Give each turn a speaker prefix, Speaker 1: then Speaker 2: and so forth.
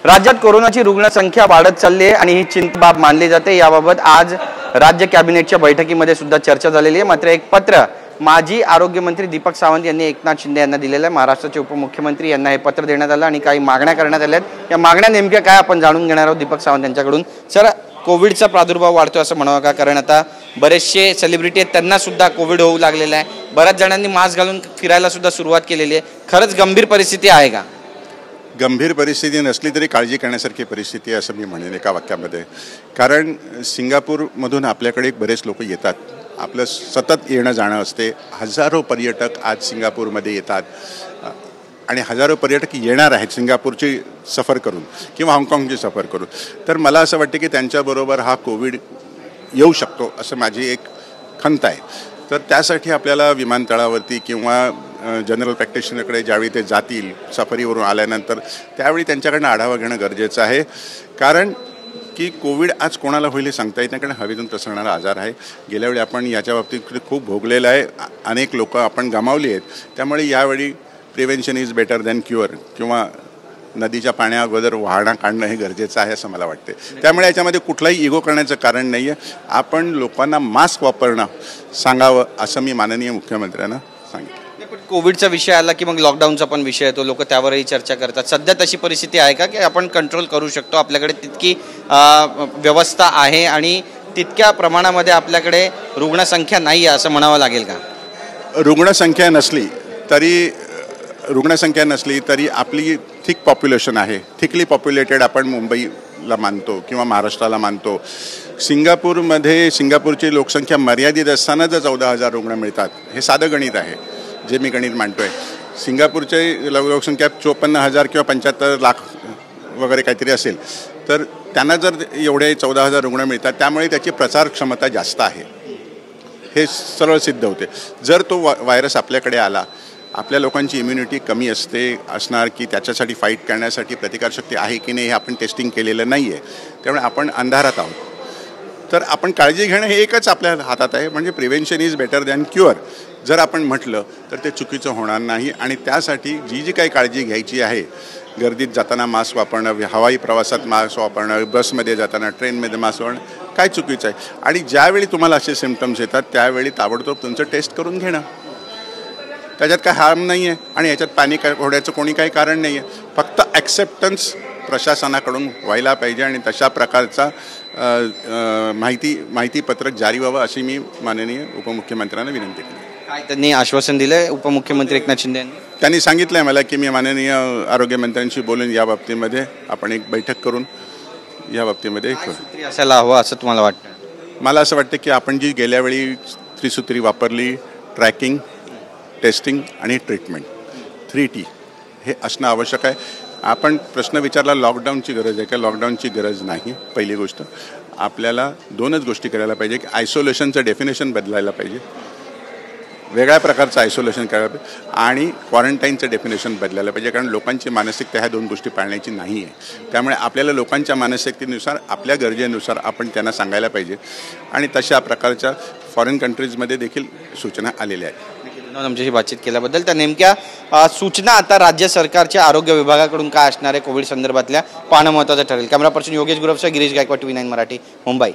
Speaker 1: राज्यात कोरोनाची रुग्णसंख्या वाढत चालली आहे आणि ही चिंता बाब मानली जाते। याबाबत आज राज्य कॅबिनेटच्या बैठकीमध्ये सुद्धा चर्चा झालेली आहे। मात्र एक पत्र माजी आरोग्य मंत्री दीपक सावंत यांनी एकनाथ शिंदे यांना दिलेलं आहे। महाराष्ट्राचे उपमुख्यमंत्री यांना हे पत्र देण्यात आलं आणि काही मागण्या करण्यात आल्या आहेत। या मागण्या नेमक्या काय आपण जाणून घेणार आहोत दीपक सावंत यांच्याकडून। सर, कोविडचा प्रादुर्भाव वाढतोय असं म्हणावं का? कारण आता बरेचसे सेलिब्रिटी आहेत, त्यांना सुद्धा कोविड होऊ लागलेला आहे। बऱ्याच जणांनी मास्क घालून फिरायला सुद्धा सुरुवात केलेली आहे। खरंच गंभीर परिस्थिती आहे का?
Speaker 2: गंभीर परिस्थिती नसली तरी काळजी करण्यासारखी परिस्थिती आहे असं मी म्हणेन एका वाक्यामध्ये। कारण सिंगापूरमधून आपल्याकडे बरेच लोक येतात, आपलं सतत येणं जाणं असते। हजारो पर्यटक आज सिंगापूरमध्ये येतात आणि हजारो पर्यटक येणार आहेत सिंगापूरची सफर करून किंवा हाँगकाँगची सफर करून। तर मला असं वाटतं की त्यांच्याबरोबर हा कोविड येऊ शकतो असं माझी एक खंत आहे। तर त्यासाठी आपल्याला विमानतळावरती किंवा जनरल प्रॅक्टिशनरकडे ज्यावेळी ते जातील सफरीवरून आल्यानंतर त्यावेळी त्यांच्याकडनं आढावा घेणं गरजेचं आहे। कारण की कोविड आज कोणाला होईल हे सांगता येत नाही, कारण हवेतून पसरणारा आजार आहे। गेल्यावेळी आपण याच्या बाबतीत खूप भोगलेलं आहे, अनेक लोक आपण गमावली आहेत। त्यामुळे यावेळी prevention is better than cure किंवा नदीच्या पाण्याअगोदर वाहणं काढणं हे गरजेचं आहे असं मला वाटते। त्यामुळे याच्यामध्ये कुठलाही इगो करण्याचं कारण नाही आहे। आपण लोकांना मास्क वापरणं सांगावं असं मी माननीय मुख्यमंत्र्यांना सांगितलं।
Speaker 1: पण कोविडचा विषय आला की मग लॉकडाऊनचा पण विषय येतो, लोक त्यावरही चर्चा करतात। सध्या तशी परिस्थिती आहे का की आपण कंट्रोल करू शकतो? आपल्याकडे तितकी व्यवस्था आहे आणि तितक्या प्रमाणामध्ये आपल्याकडे रुग्णसंख्या नाही आहे असं म्हणावं लागेल का?
Speaker 2: रुग्णसंख्या नसली तरी आपली थिक पॉप्युलेशन आहे। थिकली पॉप्युलेटेड आपण मुंबईला मानतो किंवा महाराष्ट्राला मानतो। सिंगापूरची लोकसंख्या मर्यादित असताना जर 14,000 रुग्ण मिळतात, हे साधं गणित आहे जे मी गणित मांडतोय। सिंगापूरची लोकसंख्या 54,000 किंवा 75 लाख वगैरे काहीतरी असेल, तर त्यांना जर एवढे 14,000 रुग्ण मिळतात, त्यामुळे त्याची प्रचार क्षमता जास्त आहे, हे सरळ सिद्ध होते। जर तो व्हायरस आपल्याकडे आला, आपल्या लोकांची इम्युनिटी कमी असणार की त्याच्यासाठी फाईट करण्यासाठी प्रतिकारशक्ती आहे की नाही हे आपण टेस्टिंग केलेलं नाही आहे। त्यामुळे आपण अंधारात आहोत। तर आपण काळजी घेणं हे एकच आपल्या हातात आहे, म्हणजे prevention is better than cure जर आपण म्हटलं तर ते चुकीचं होणार नाही। आणि त्यासाठी जी काही काळजी घ्यायची आहे, गर्दीत जाताना मास्क वापरणं, हवाई प्रवासात मास्क वापरणं, बसमध्ये जाताना ट्रेनमध्ये मास्क वापरणं काय चुकीचं आहे। आणि ज्यावेळी तुम्हाला असे सिम्पटम्स येतात त्यावेळी ताबडतोब तुमचं टेस्ट करून घेणं, त्याच्यात काय हार्म नाही आहे आणि याच्यात पॅनिक होण्याचं कोणी काही कारण नाही आहे। फक्त ॲक्सेप्टन्स प्रशासनाकडून व्हायला पाहिजे आणि तशा प्रकारचा माहितीपत्रक जारी व्हावं अशी मी माननीय उपमुख्यमंत्र्यांना विनंती केली।
Speaker 1: काय त्यांनी आश्वासन दिलं उपमुख्यमंत्री एकनाथ शिंदे यांनी?
Speaker 2: त्यांनी सांगितलं आहे मला की मी माननीय आरोग्यमंत्र्यांशी बोलून या बाबतीमध्ये आपण एक बैठक करून या बाबतीमध्ये
Speaker 1: असायला हवं असं तुम्हाला वाटतं?
Speaker 2: मला असं वाटतं की आपण जी गेल्या वेळी त्रिसूत्री वापरली, ट्रॅकिंग, टेस्टिंग आणि ट्रीटमेंट, 3T, हे असणं आवश्यक आहे। आपण प्रश्न विचारला लॉकडाऊनची गरज आहे का? लॉकडाऊनची गरज नाही। पहिली गोष्ट आपल्याला दोनच गोष्टी करायला पाहिजे की आयसोलेशनचं डेफिनेशन बदलायला पाहिजे, वेगळ्या प्रकारचं आयसोलेशन करायला पाहिजे, आणि क्वारंटाईनचं डेफिनेशन बदलायला पाहिजे। कारण लोकांची मानसिकता ह्या दोन गोष्टी पाळण्याची नाही आहे। त्यामुळे आपल्याला लोकांच्या मानसिकतेनुसार, आपल्या गरजेनुसार आपण त्यांना सांगायला पाहिजे आणि तशा प्रकारच्या फॉरेन कंट्रीजमध्ये देखील सूचना आलेल्या आहेत।
Speaker 1: आमच्याशी बातचीत केल्याबद्दल। तर नेमक्या सूचना आता राज्य सरकारच्या आरोग्य विभागाकडून काय असणार आहे कोविड संदर्भातल्या पाहणं महत्त्वाचं ठरेल। कॅमेरा पर्सन योगेश गुरवसह गिरीश गायकवाड, TV9 मराठी, मुंबई।